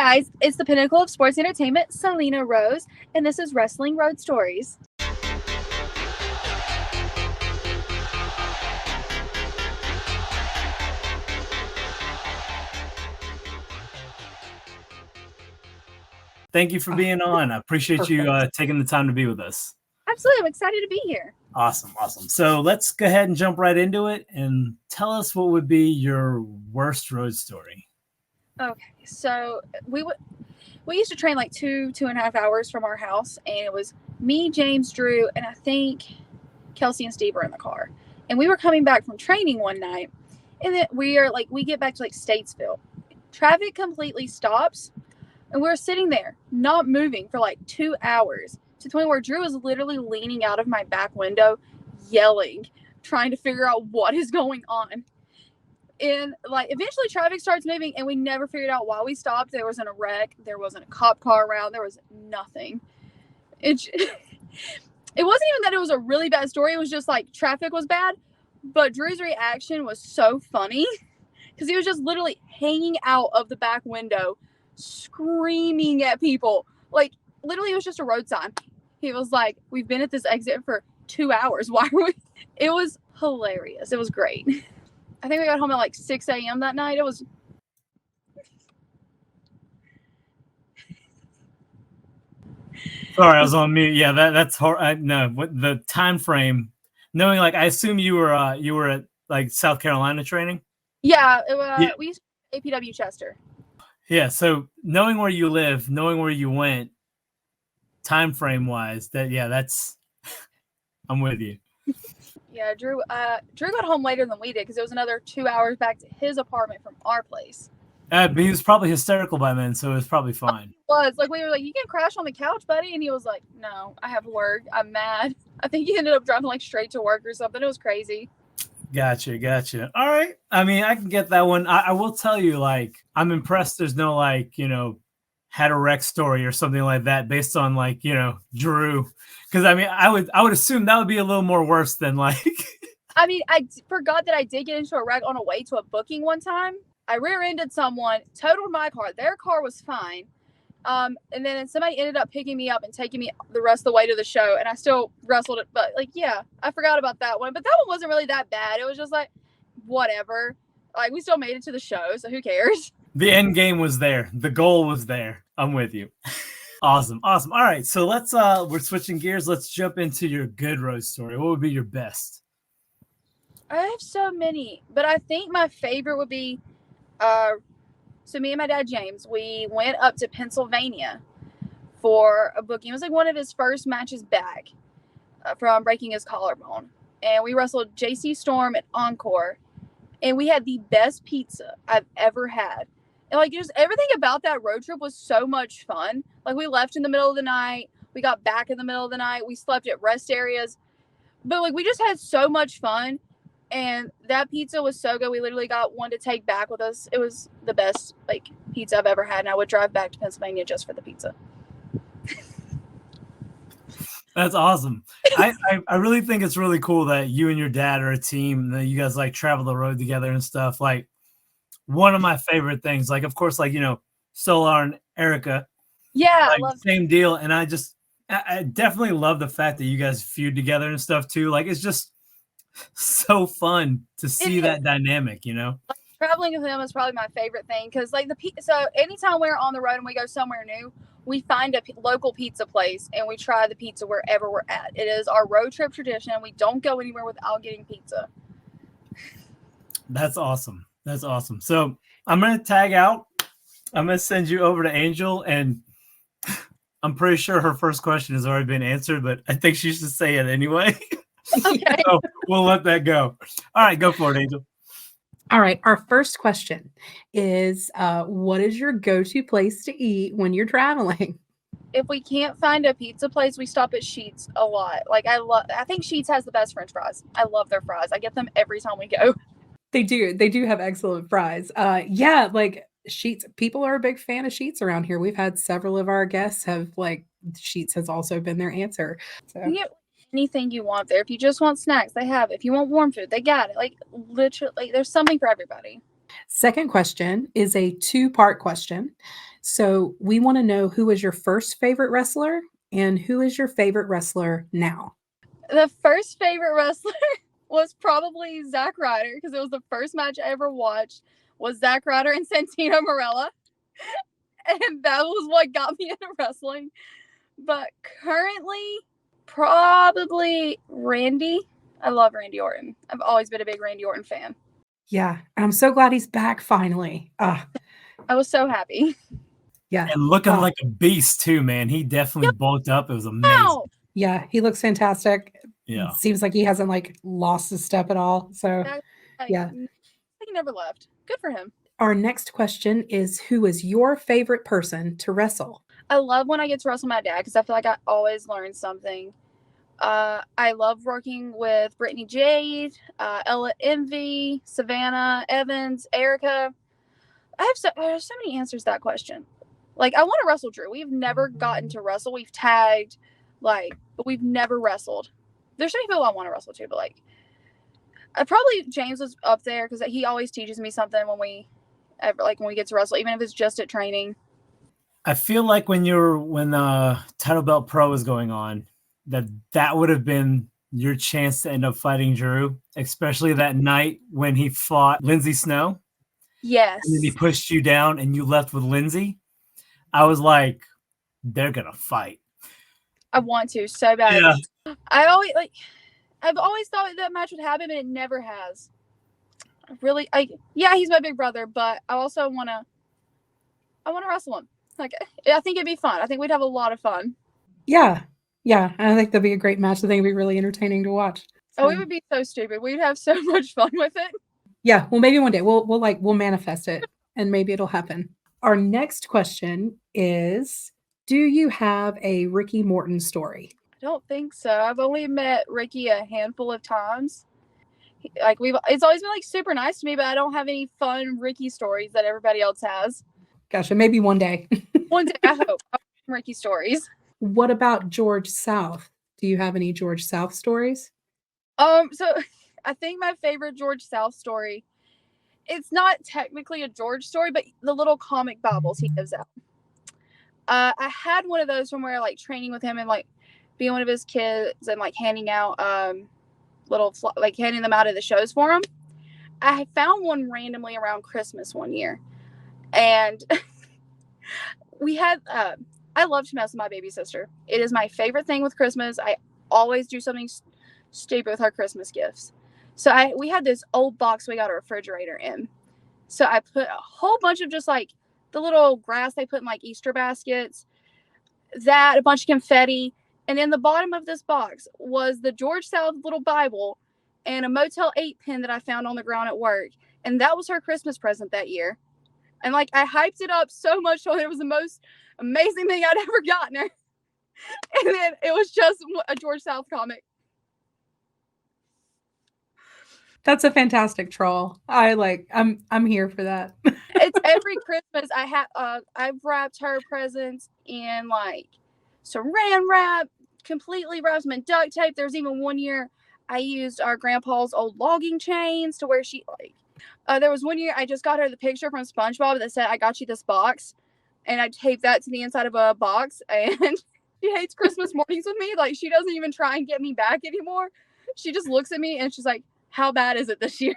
guys, it's the pinnacle of sports entertainment, Selina Rose, and this is Wrestling Road Stories. Thank you for being on. I appreciate you taking the time to be with us. Absolutely, I'm excited to be here. Awesome. So let's go ahead and jump right into it and tell us what would be your worst road story. Okay, so we used to train like 2.5 hours from our house, and it was me, James, Drew, and I think Kelsey and Steve were in the car. And we were coming back from training one night, and then we get back to like Statesville. Traffic completely stops, and we're sitting there not moving for like 2 hours, to the point where Drew is literally leaning out of my back window, yelling, trying to figure out what is going on. And like eventually traffic starts moving, and we never figured out why we stopped. There wasn't a wreck, there wasn't a cop car around, there was nothing. It wasn't even that it was a really bad story, it was just like traffic was bad. But Drew's reaction was so funny because he was just literally hanging out of the back window screaming at people. Like literally it was just a road sign. He was like, we've been at this exit for 2 hours, why are we? It was hilarious. It was great. I think we got home at like 6 a.m. that night. It was. Sorry, I was on mute. Yeah, that's hard. No, what the time frame? Knowing, like, I assume you were at like South Carolina training. Yeah, we used to APW Chester. Yeah, so knowing where you live, knowing where you went, time frame wise, that's I'm with you. Yeah, Drew got home later than we did because it was another 2 hours back to his apartment from our place. But he was probably hysterical by then, so it was probably fine. He was. Like, we were like, you can crash on the couch, buddy. And he was like, no, I have work. I'm mad. I think he ended up driving like straight to work or something. It was crazy. Gotcha. All right. I mean, I can get that one. I will tell you, like, I'm impressed there's no, like, had a wreck story or something like that based on, like, Drew. Because, I mean, I would assume that would be a little more worse than, like... I mean, I forgot that I did get into a wreck on a way to a booking one time. I rear-ended someone, totaled my car. Their car was fine. And then somebody ended up picking me up and taking me the rest of the way to the show. And I still wrestled it. But, like, yeah, I forgot about that one. But that one wasn't really that bad. It was just like, whatever. Like, we still made it to the show, so who cares? The end game was there. The goal was there. I'm with you. Awesome. All right, so let's we're switching gears. Let's jump into your good road story. What would be your best? I have so many, but I think my favorite would be, so me and my dad, James, we went up to Pennsylvania for a booking. It was like one of his first matches back from breaking his collarbone. And we wrestled JC Storm at Encore. And we had the best pizza I've ever had. And like just everything about that road trip was so much fun. Like we left in the middle of the night. We got back in the middle of the night. We slept at rest areas. But like we just had so much fun. And that pizza was so good. We literally got one to take back with us. It was the best like pizza I've ever had. And I would drive back to Pennsylvania just for the pizza. That's awesome. I really think it's really cool that you and your dad are a team, that you guys like travel the road together and stuff. Like one of my favorite things, like, of course, like, Solar and Erica. Yeah. Like, I love same deal. And I definitely love the fact that you guys feud together and stuff too. Like, it's just so fun to see that dynamic, Like, traveling with them is probably my favorite thing. Cause like so anytime we're on the road and we go somewhere new, we find a local pizza place and we try the pizza wherever we're at. It is our road trip tradition. We don't go anywhere without getting pizza. That's awesome. So I'm going to tag out. I'm going to send you over to Angel, and I'm pretty sure her first question has already been answered, but I think she should say it anyway. Okay. So we'll let that go. All right, go for it, Angel. All right. Our first question is, what is your go-to place to eat when you're traveling? If we can't find a pizza place, we stop at Sheetz a lot. Like I think Sheetz has the best French fries. I love their fries. I get them every time we go. They do have excellent fries. Yeah, like Sheetz. People are a big fan of Sheetz around here. We've had several of our guests have like Sheetz has also been their answer. So. You get anything you want there. If you just want snacks, they have it. If you want warm food, they got it. Like literally, there's something for everybody. Second question is a two-part question. So we want to know who was your first favorite wrestler and who is your favorite wrestler now? The first favorite wrestler was probably Zack Ryder, because it was the first match I ever watched was Zack Ryder and Santino Marella. And that was what got me into wrestling. But currently, probably Randy. I love Randy Orton. I've always been a big Randy Orton fan. Yeah, I'm so glad he's back finally. I was so happy. Yeah. And looking like a beast too, man. He definitely bulked up. It was amazing. Wow. Yeah, he looks fantastic. Yeah. Seems like he hasn't like lost his step at all. So yeah. He never left. Good for him. Our next question is, who is your favorite person to wrestle? I love when I get to wrestle my dad because I feel like I always learn something. I love working with Brittany Jade, Ella Envy, Savannah Evans, Erica. There's so many answers to that question. Like, I want to wrestle Drew. We've never gotten to wrestle. We've tagged, but we've never wrestled. There's so many people I want to wrestle too, but probably James was up there because he always teaches me something when we get to wrestle, even if it's just at training. I feel like when Title Belt Pro was going on, that would have been your chance to end up fighting Drew, especially that night when he fought Lindsay Snow. Yes. And then he pushed you down and you left with Lindsay. I was like, they're going to fight. I want to so bad. Yeah. I've always thought that match would happen, and it never has. Really, he's my big brother, but I also want to wrestle him. I think it'd be fun. I think we'd have a lot of fun. Yeah. Yeah. I think that'd be a great match. I think it'd be really entertaining to watch. So. Oh, it would be so stupid. We'd have so much fun with it. Yeah. Well, maybe one day we'll manifest it and maybe it'll happen. Our next question is, do you have a Ricky Morton story? I don't think so. I've only met Ricky a handful of times. It's always been super nice to me, but I don't have any fun Ricky stories that everybody else has. Gotcha. Maybe one day. One day, I hope. Ricky stories. What about George South? Do you have any George South stories? So I think my favorite George South story, it's not technically a George story, but the little comic Bibles he gives out. I had one of those from where training with him and being one of his kids and handing out handing them out at the shows for him. I found one randomly around Christmas one year, and we had I love to mess with my baby sister. It is my favorite thing with Christmas. I always do something stupid with her Christmas gifts. So we had this old box we got a refrigerator in. So I put a whole bunch of just the little grass they put in Easter baskets, a bunch of confetti, and in the bottom of this box was the George South little Bible and a Motel 8 pin that I found on the ground at work. And that was her Christmas present that year. And I hyped it up so much so it was the most amazing thing I'd ever gotten her. And then it was just a George South comic. That's a fantastic troll. I'm here for that. It's every Christmas I've wrapped her presents in saran wrap, completely wrapped them in duct tape. There's even one year I used our grandpa's old logging chains to where she there was one year I just got her the picture from SpongeBob that said, "I got you this box," and I taped that to the inside of a box. And she hates Christmas mornings with me. She doesn't even try and get me back anymore. She just looks at me and she's like, "How bad is it this year?"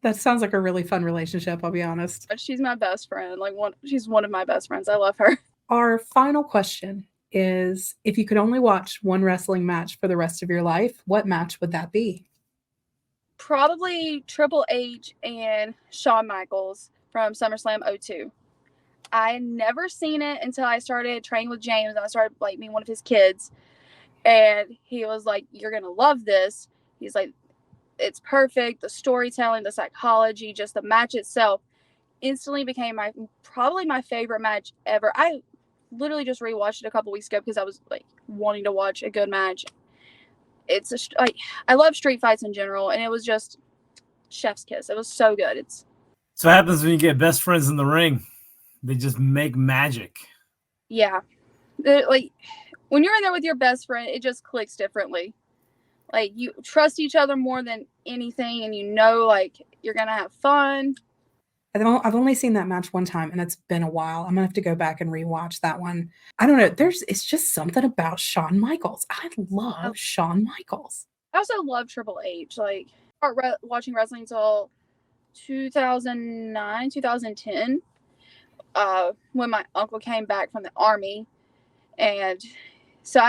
That sounds like a really fun relationship, I'll be honest. She's my best friend. She's one of my best friends. I love her. Our final question is, if you could only watch one wrestling match for the rest of your life, what match would that be? Probably Triple H and Shawn Michaels from SummerSlam 02. I had never seen it until I started training with James and I started being one of his kids. And he was like, "You're going to love this." He's like, "It's perfect. The storytelling, the psychology, just the match itself instantly became probably my favorite match ever." I literally just rewatched it a couple weeks ago because I was wanting to watch a good match. It's I love street fights in general, and it was just chef's kiss. It was so good. So what happens when you get best friends in the ring? They just make magic. Yeah. When you're in there with your best friend, it just clicks differently. You trust each other more than anything, and you're going to have fun. I've only seen that match one time, and it's been a while. I'm gonna have to go back and rewatch that one. I don't know. It's just something about Shawn Michaels. I love Shawn Michaels. I also love Triple H. Like, I started watching wrestling until 2009, 2010, when my uncle came back from the army, and so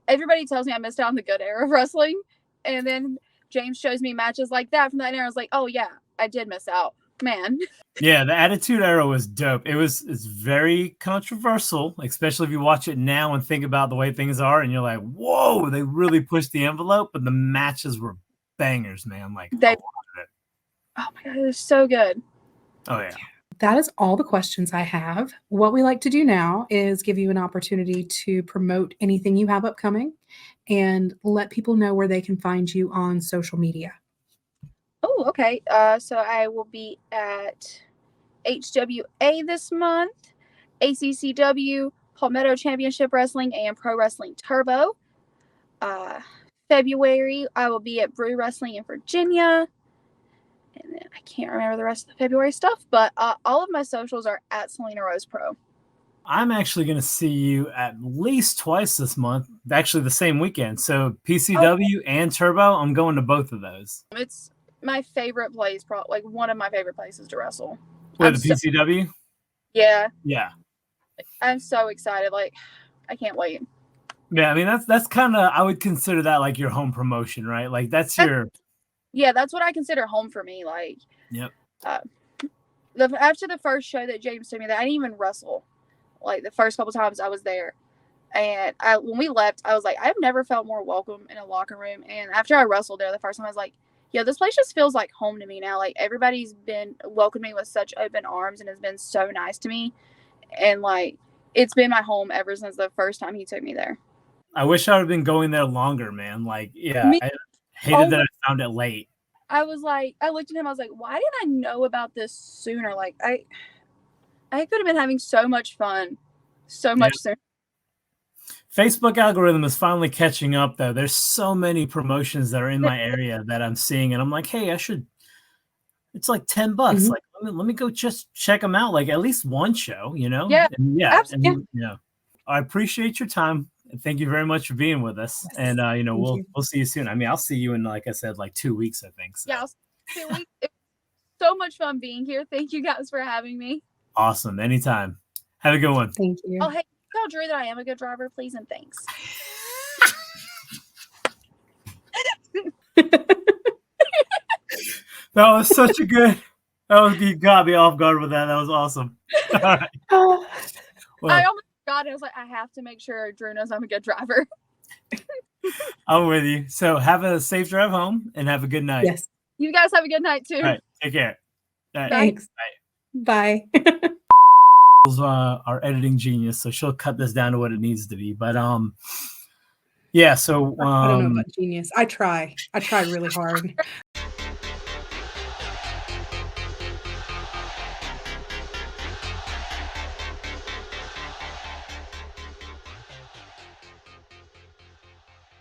everybody tells me I missed out on the good era of wrestling, and then James shows me matches like that from that era. I was like, oh yeah, I did miss out, man. Yeah, the Attitude Era was dope. It's very controversial, especially if you watch it now and think about the way things are, and you're like, whoa, they really pushed the envelope, but the matches were bangers, man. Like, oh my god, it was so good. Oh yeah. That is all the questions I have. What we like to do now is give you an opportunity to promote anything you have upcoming and let people know where they can find you on social media. Oh, okay. So I will be at HWA this month, ACCW, Palmetto Championship Wrestling, and Pro Wrestling Turbo. February, I will be at Brew Wrestling in Virginia. And then I can't remember the rest of the February stuff, but all of my socials are at Selina Rose Pro. I'm actually going to see you at least twice this month, actually the same weekend. So PCW and Turbo, I'm going to both of those. It's my favorite place, like one of my favorite places to wrestle. Wait, the PCW? Yeah. Yeah. I'm so excited. Like, I can't wait. Yeah, I mean, that's kind of, I would consider that like your home promotion, right? Like that's your... Yeah, that's what I consider home for me. Like, yep. After the first show that James took me there, I didn't even wrestle. Like, the first couple times I was there. And when we left, I was like, I've never felt more welcome in a locker room. And after I wrestled there the first time, I was like, yeah, this place just feels like home to me now. Like, everybody's been welcomed me with such open arms and has been so nice to me. And, like, it's been my home ever since the first time he took me there. I wish I would have been going there longer, man. Like, yeah, I hated that I found it late. I was like, I looked at him, I was like, why didn't I know about this sooner? Like, I could have been having so much fun so much sooner. Facebook algorithm is finally catching up, though. There's so many promotions that are in my area that I'm seeing, and I'm like, hey, I should. It's like $10. Mm-hmm. Like, let me go just check them out. Like at least one show, you know. Yeah, and, absolutely. And, I appreciate your time. Thank you very much for being with us. Yes. And we'll see you soon. I mean, I'll see you in, like I said, like 2 weeks, I think. So. Yeah, 2 weeks. It was so much fun being here. Thank you guys for having me. Awesome. Anytime. Have a good one. Thank you. Oh, hey, tell Drew that I am a good driver, please, and thanks. That was such a good. You got me off guard with that. That was awesome. All right. Well, I almost got it. I was like, I have to make sure Drew knows I'm a good driver. I'm with you. So have a safe drive home and have a good night. Yes. You guys have a good night too. All right. Take care. Right. Thanks. Bye. Our editing genius, so she'll cut this down to what it needs to be. But yeah. So I don't know about genius. I try really hard.